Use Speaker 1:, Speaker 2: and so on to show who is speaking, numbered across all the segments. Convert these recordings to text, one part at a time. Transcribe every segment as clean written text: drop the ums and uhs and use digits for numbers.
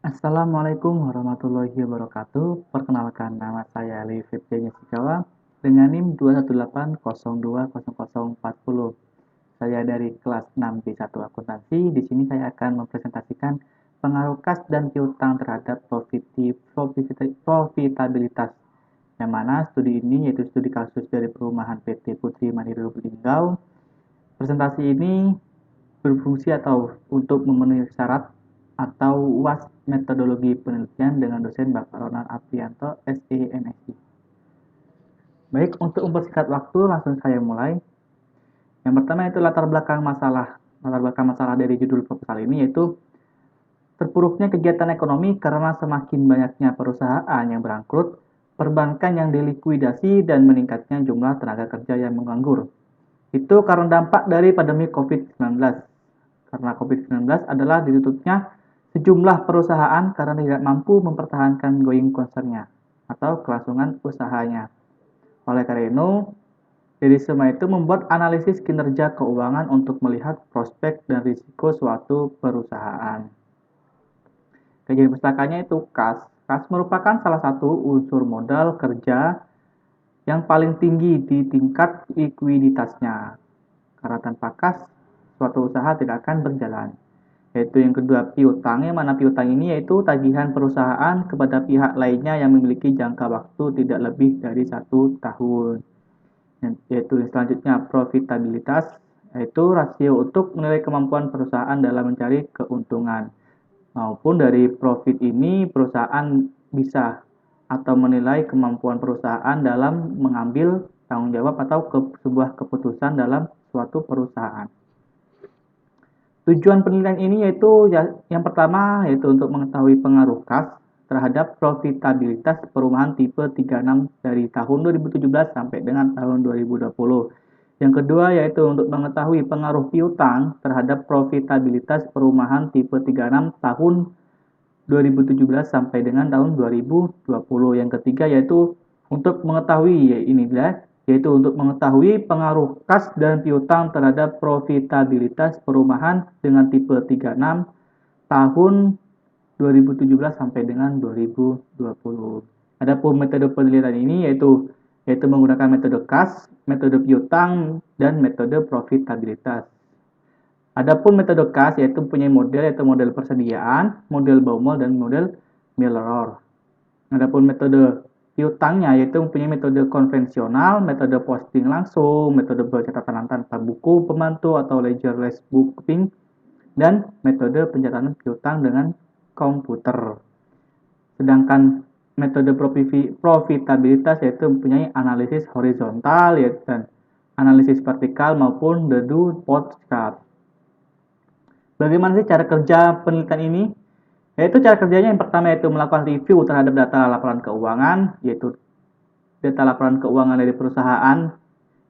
Speaker 1: Assalamualaikum warahmatullahi wabarakatuh. Perkenalkan, nama saya Ali Firjanya Sikawa dengan NIM 218020040. Saya dari kelas 6 B1 Akuntansi. Di sini saya akan mempresentasikan pengaruh kas dan piutang terhadap profitabilitas. Yang mana studi ini yaitu studi kasus dari perumahan PT Putri Mandiri Lubuk. Presentasi ini berfungsi atau untuk memenuhi syarat atau UAS metodologi penelitian dengan dosen Bapak Ronald Aprianto, SE, MSc. Baik, untuk mempersingkat waktu, langsung saya mulai. Yang pertama itu latar belakang masalah. Latar belakang masalah dari judul proposal ini yaitu terpuruknya kegiatan ekonomi karena semakin banyaknya perusahaan yang bangkrut, perbankan yang dilikuidasi, dan meningkatnya jumlah tenaga kerja yang menganggur. Itu karena dampak dari pandemi COVID-19. Karena COVID-19 adalah ditutupnya sejumlah perusahaan karena tidak mampu mempertahankan going concern-nya atau kelangsungan usahanya. Oleh karena itu, dari semua itu membuat analisis kinerja keuangan untuk melihat prospek dan risiko suatu perusahaan. Kajian pustakanya itu kas. Kas merupakan salah satu unsur modal kerja yang paling tinggi di tingkat likuiditasnya. Karena tanpa kas, suatu usaha tidak akan berjalan. Yaitu yang kedua piutang, yang mana piutang ini yaitu tagihan perusahaan kepada pihak lainnya yang memiliki jangka waktu tidak lebih dari 1 tahun. Yaitu selanjutnya profitabilitas, yaitu rasio untuk menilai kemampuan perusahaan dalam mencari keuntungan. Maupun dari profit ini perusahaan bisa atau menilai kemampuan perusahaan dalam mengambil tanggung jawab atau sebuah keputusan dalam suatu perusahaan. Tujuan penelitian ini yaitu yang pertama yaitu untuk mengetahui pengaruh kas terhadap profitabilitas perumahan tipe 36 dari tahun 2017 sampai dengan tahun 2020. Yang kedua yaitu untuk mengetahui pengaruh piutang terhadap profitabilitas perumahan tipe 36 tahun 2017 sampai dengan tahun 2020. Yang ketiga yaitu untuk mengetahui yaitu untuk mengetahui pengaruh kas dan piutang terhadap profitabilitas perumahan dengan tipe 36 tahun 2017 sampai dengan 2020. Adapun metode penelitian ini yaitu menggunakan metode kas, metode piutang, dan metode profitabilitas. Adapun metode kas yaitu mempunyai model yaitu model persediaan, model Baumol, dan model Miller. Adapun metode piutangnya yaitu mempunyai metode konvensional, metode posting langsung, metode pencatatan tanpa buku pembantu atau ledgerless bookkeeping, dan metode pencatatan piutang dengan komputer. Sedangkan metode profitabilitas yaitu mempunyai analisis horizontal dan analisis vertikal maupun the do both chart. Bagaimana sih cara kerja penelitian ini? Yaitu cara kerjanya yang pertama yaitu melakukan review terhadap data laporan keuangan, yaitu data laporan keuangan dari perusahaan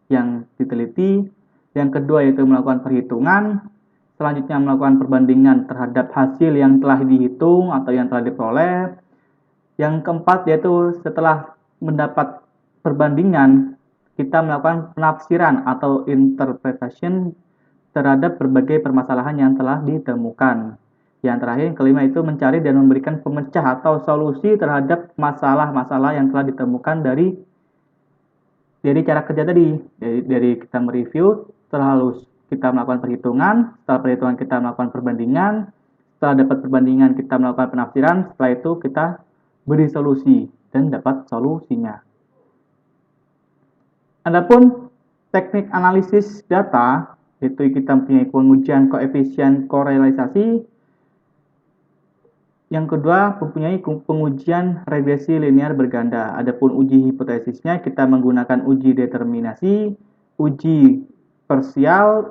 Speaker 1: yang diteliti. Yang kedua yaitu melakukan perhitungan. Selanjutnya melakukan perbandingan terhadap hasil yang telah dihitung atau yang telah diperoleh. Yang keempat yaitu setelah mendapat perbandingan, kita melakukan penafsiran atau interpretation terhadap berbagai permasalahan yang telah ditemukan. Yang terakhir, yang kelima itu mencari dan memberikan pemecah atau solusi terhadap masalah-masalah yang telah ditemukan dari cara kerja tadi. Dari kita mereview, setelah kita melakukan perhitungan, setelah perhitungan kita melakukan perbandingan, setelah dapat perbandingan kita melakukan penafsiran, setelah itu kita beri solusi dan dapat solusinya. Adapun teknik analisis data, itu kita mempunyai pengujian koefisien korelasi. Yang kedua, mempunyai pengujian regresi linear berganda. Adapun uji hipotesisnya kita menggunakan uji determinasi, uji parsial,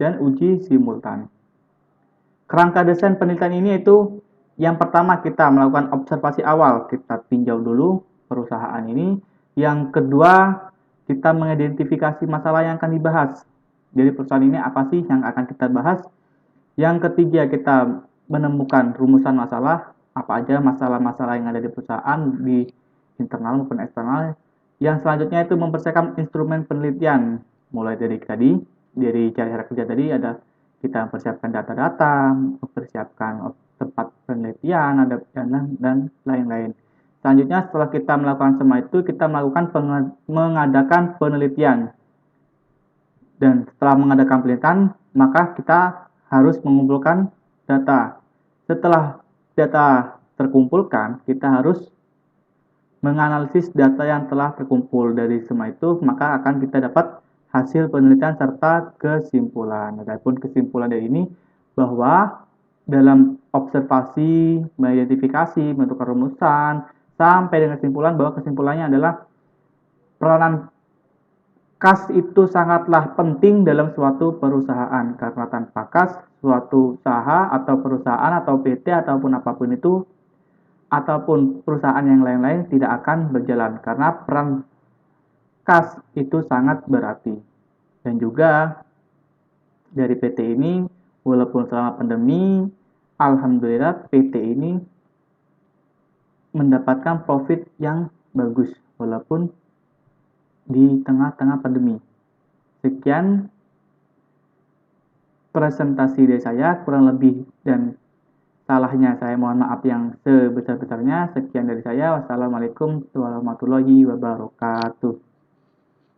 Speaker 1: dan uji simultan. Kerangka desain penelitian ini itu yang pertama kita melakukan observasi awal, kita tinjau dulu perusahaan ini. Yang kedua, kita mengidentifikasi masalah yang akan dibahas. Jadi perusahaan ini apa sih yang akan kita bahas? Yang ketiga, kita menemukan rumusan masalah, apa aja masalah-masalah yang ada di perusahaan, di internal maupun eksternal. Yang selanjutnya itu mempersiapkan instrumen penelitian, mulai dari cara kerja tadi ada kita mempersiapkan data-data, mempersiapkan tempat penelitian, ada dana, dan lain-lain. Selanjutnya setelah kita melakukan semua itu, kita melakukan mengadakan penelitian. Dan setelah mengadakan penelitian, maka kita harus mengumpulkan data. Setelah data terkumpulkan, kita harus menganalisis data yang telah terkumpul. Dari semua itu, maka akan kita dapat hasil penelitian serta kesimpulan. Adapun kesimpulan dari ini bahwa dalam observasi, mengidentifikasi, menentukan rumusan, sampai dengan kesimpulan bahwa kesimpulannya adalah peranan kas itu sangatlah penting dalam suatu perusahaan, karena tanpa kas suatu usaha atau perusahaan atau PT ataupun apapun itu ataupun perusahaan yang lain-lain tidak akan berjalan, karena peran kas itu sangat berarti. Dan juga dari PT ini, walaupun selama pandemi, alhamdulillah PT ini mendapatkan profit yang bagus walaupun di tengah-tengah pandemi. Sekian presentasi dari saya, kurang lebih dan salahnya saya mohon maaf yang sebesar-besarnya. Sekian dari saya. Wassalamualaikum warahmatullahi wabarakatuh.